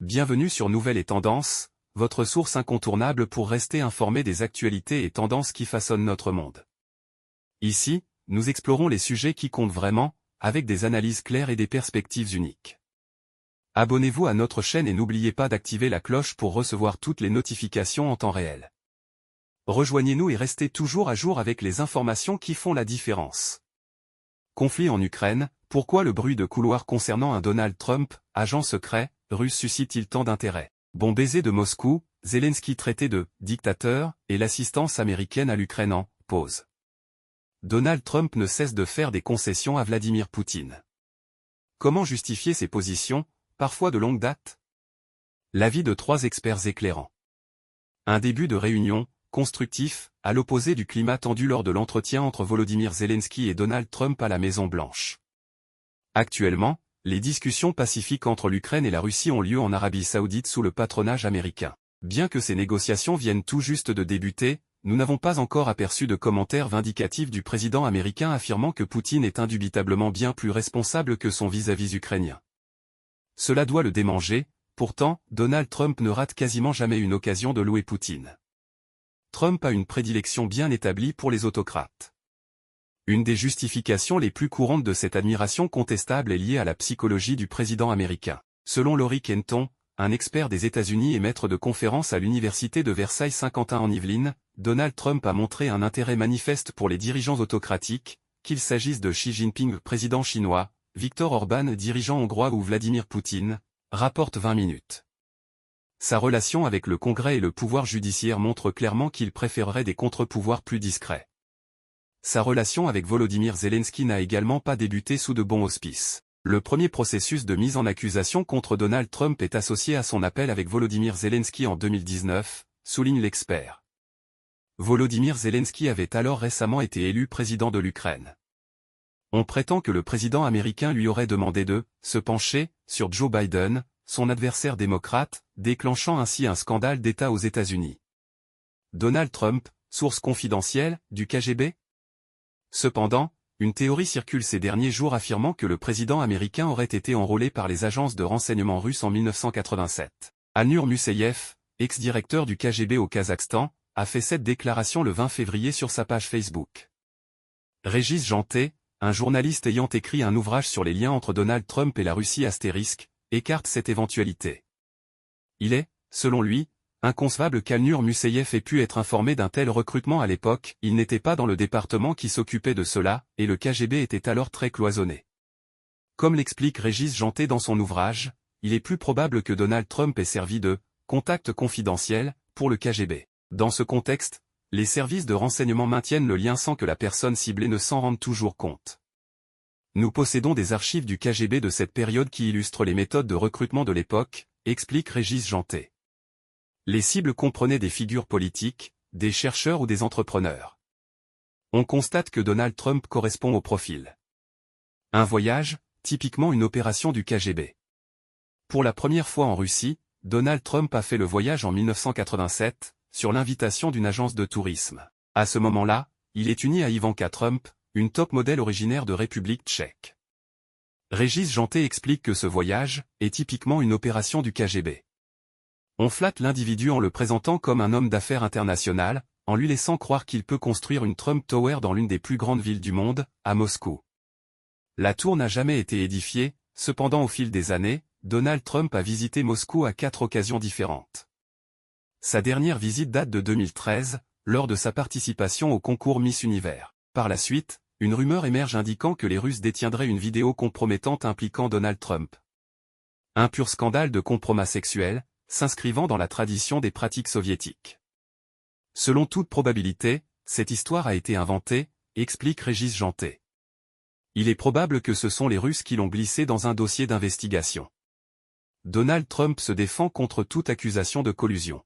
Bienvenue sur Nouvelles et Tendances, votre source incontournable pour rester informé des actualités et tendances qui façonnent notre monde. Ici, nous explorons les sujets qui comptent vraiment, avec des analyses claires et des perspectives uniques. Abonnez-vous à notre chaîne et n'oubliez pas d'activer la cloche pour recevoir toutes les notifications en temps réel. Rejoignez-nous et restez toujours à jour avec les informations qui font la différence. Conflit en Ukraine, pourquoi le bruit de couloir concernant un Donald Trump, agent secret, russe suscite-t-il tant d'intérêt? Bon baiser de Moscou, Zelensky traité de « dictateur » et l'assistance américaine à l'Ukraine en « pause ». Donald Trump ne cesse de faire des concessions à Vladimir Poutine. Comment justifier ces positions, parfois de longue date? L'avis de 3 experts éclairants. Un début de réunion, constructif, à l'opposé du climat tendu lors de l'entretien entre Volodymyr Zelensky et Donald Trump à la Maison-Blanche. Actuellement, les discussions pacifiques entre l'Ukraine et la Russie ont lieu en Arabie Saoudite sous le patronage américain. Bien que ces négociations viennent tout juste de débuter, nous n'avons pas encore aperçu de commentaires vindicatifs du président américain affirmant que Poutine est indubitablement bien plus responsable que son vis-à-vis ukrainien. Cela doit le démanger, pourtant, Donald Trump ne rate quasiment jamais une occasion de louer Poutine. Trump a une prédilection bien établie pour les autocrates. Une des justifications les plus courantes de cette admiration contestable est liée à la psychologie du président américain. Selon Laurie Kenton, un expert des États-Unis et maître de conférence à l'université de Versailles-Saint-Quentin en Yvelines, Donald Trump a montré un intérêt manifeste pour les dirigeants autocratiques, qu'il s'agisse de Xi Jinping, président chinois, Viktor Orban, dirigeant hongrois ou Vladimir Poutine, rapporte 20 minutes. Sa relation avec le Congrès et le pouvoir judiciaire montre clairement qu'il préférerait des contre-pouvoirs plus discrets. Sa relation avec Volodymyr Zelensky n'a également pas débuté sous de bons auspices. Le premier processus de mise en accusation contre Donald Trump est associé à son appel avec Volodymyr Zelensky en 2019, souligne l'expert. Volodymyr Zelensky avait alors récemment été élu président de l'Ukraine. On prétend que le président américain lui aurait demandé de se pencher sur Joe Biden, son adversaire démocrate, déclenchant ainsi un scandale d'État aux États-Unis. Donald Trump, source confidentielle, du KGB? Cependant, une théorie circule ces derniers jours affirmant que le président américain aurait été enrôlé par les agences de renseignement russes en 1987. Alnur Museyev, ex-directeur du KGB au Kazakhstan, a fait cette déclaration le 20 février sur sa page Facebook. Régis Janté, un journaliste ayant écrit un ouvrage sur les liens entre Donald Trump et la Russie *, écarte cette éventualité. Il est, selon lui, inconcevable qu'Alnur Museyev ait pu être informé d'un tel recrutement à l'époque, il n'était pas dans le département qui s'occupait de cela, et le KGB était alors très cloisonné. Comme l'explique Régis Janté dans son ouvrage, il est plus probable que Donald Trump ait servi de « contact confidentiel » pour le KGB. Dans ce contexte, les services de renseignement maintiennent le lien sans que la personne ciblée ne s'en rende toujours compte. Nous possédons des archives du KGB de cette période qui illustrent les méthodes de recrutement de l'époque, explique Régis Janté. Les cibles comprenaient des figures politiques, des chercheurs ou des entrepreneurs. On constate que Donald Trump correspond au profil. Un voyage, typiquement une opération du KGB. Pour la première fois en Russie, Donald Trump a fait le voyage en 1987, sur l'invitation d'une agence de tourisme. À ce moment-là, il est uni à Ivanka Trump, une top modèle originaire de République tchèque. Régis Janté explique que ce voyage est typiquement une opération du KGB. On flatte l'individu en le présentant comme un homme d'affaires international, en lui laissant croire qu'il peut construire une Trump Tower dans l'une des plus grandes villes du monde, à Moscou. La tour n'a jamais été édifiée, cependant au fil des années, Donald Trump a visité Moscou à 4 occasions différentes. Sa dernière visite date de 2013, lors de sa participation au concours Miss Univers. Par la suite, une rumeur émerge indiquant que les Russes détiendraient une vidéo compromettante impliquant Donald Trump. Un pur scandale de compromat sexuel, s'inscrivant dans la tradition des pratiques soviétiques. Selon toute probabilité, cette histoire a été inventée, explique Régis Janté. Il est probable que ce sont les Russes qui l'ont glissé dans un dossier d'investigation. Donald Trump se défend contre toute accusation de collusion.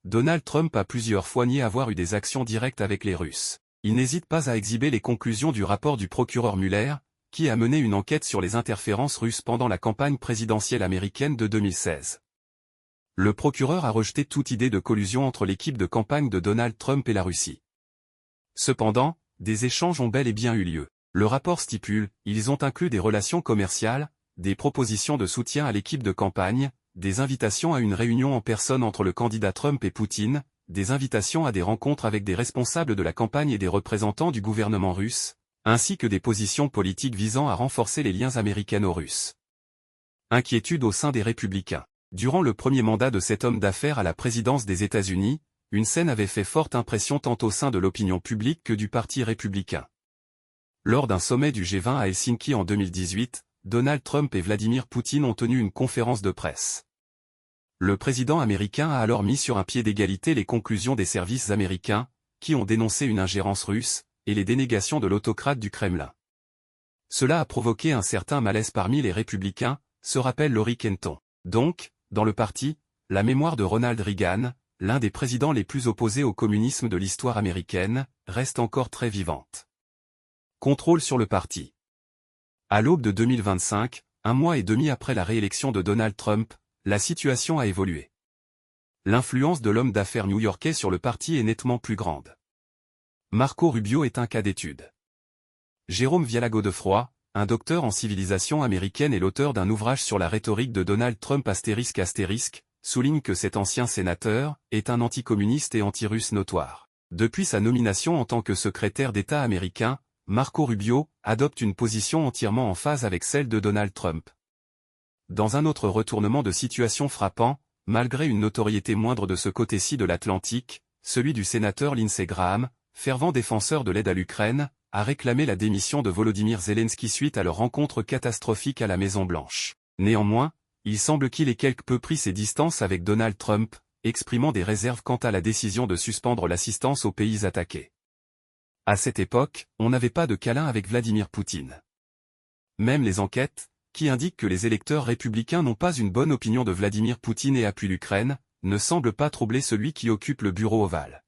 Donald Trump a plusieurs fois nié avoir eu des actions directes avec les Russes. Il n'hésite pas à exhiber les conclusions du rapport du procureur Mueller, qui a mené une enquête sur les interférences russes pendant la campagne présidentielle américaine de 2016. Le procureur a rejeté toute idée de collusion entre l'équipe de campagne de Donald Trump et la Russie. Cependant, des échanges ont bel et bien eu lieu. Le rapport stipule, ils ont inclus des relations commerciales, des propositions de soutien à l'équipe de campagne, des invitations à une réunion en personne entre le candidat Trump et Poutine, des invitations à des rencontres avec des responsables de la campagne et des représentants du gouvernement russe, ainsi que des positions politiques visant à renforcer les liens américano-russes. Inquiétude au sein des républicains. Durant le premier mandat de cet homme d'affaires à la présidence des États-Unis, une scène avait fait forte impression tant au sein de l'opinion publique que du Parti républicain. Lors d'un sommet du G20 à Helsinki en 2018, Donald Trump et Vladimir Poutine ont tenu une conférence de presse. Le président américain a alors mis sur un pied d'égalité les conclusions des services américains, qui ont dénoncé une ingérence russe, et les dénégations de l'autocrate du Kremlin. Cela a provoqué un certain malaise parmi les républicains, se rappelle Laurie Kenton. Donc, dans le parti, la mémoire de Ronald Reagan, l'un des présidents les plus opposés au communisme de l'histoire américaine, reste encore très vivante. Contrôle sur le parti. À l'aube de 2025, un mois et demi après la réélection de Donald Trump, la situation a évolué. L'influence de l'homme d'affaires new-yorkais sur le parti est nettement plus grande. Marco Rubio est un cas d'étude. Jérôme Viala-Godefroy, un docteur en civilisation américaine et l'auteur d'un ouvrage sur la rhétorique de Donald Trump ***, souligne que cet ancien sénateur est un anticommuniste et anti-russe notoire. Depuis sa nomination en tant que secrétaire d'État américain, Marco Rubio adopte une position entièrement en phase avec celle de Donald Trump. Dans un autre retournement de situation frappant, malgré une notoriété moindre de ce côté-ci de l'Atlantique, celui du sénateur Lindsey Graham, fervent défenseur de l'aide à l'Ukraine, a réclamé la démission de Volodymyr Zelensky suite à leur rencontre catastrophique à la Maison-Blanche. Néanmoins, il semble qu'il ait quelque peu pris ses distances avec Donald Trump, exprimant des réserves quant à la décision de suspendre l'assistance aux pays attaqués. À cette époque, on n'avait pas de câlin avec Vladimir Poutine. Même les enquêtes, qui indiquent que les électeurs républicains n'ont pas une bonne opinion de Vladimir Poutine et appuient l'Ukraine, ne semblent pas troubler celui qui occupe le bureau ovale.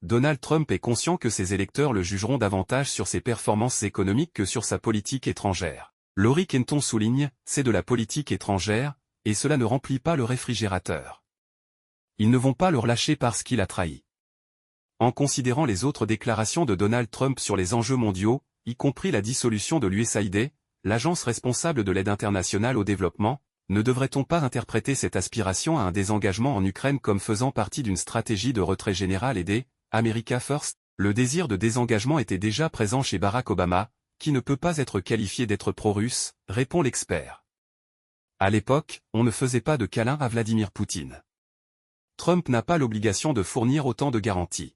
Donald Trump est conscient que ses électeurs le jugeront davantage sur ses performances économiques que sur sa politique étrangère. Laurie Kenton souligne, c'est de la politique étrangère, et cela ne remplit pas le réfrigérateur. Ils ne vont pas le relâcher parce qu'il a trahi. En considérant les autres déclarations de Donald Trump sur les enjeux mondiaux, y compris la dissolution de l'USAID, l'agence responsable de l'aide internationale au développement, ne devrait-on pas interpréter cette aspiration à un désengagement en Ukraine comme faisant partie d'une stratégie de retrait général et des America First? Le désir de désengagement était déjà présent chez Barack Obama, qui ne peut pas être qualifié d'être pro-russe, répond l'expert. À l'époque, on ne faisait pas de câlin à Vladimir Poutine. Trump n'a pas l'obligation de fournir autant de garanties.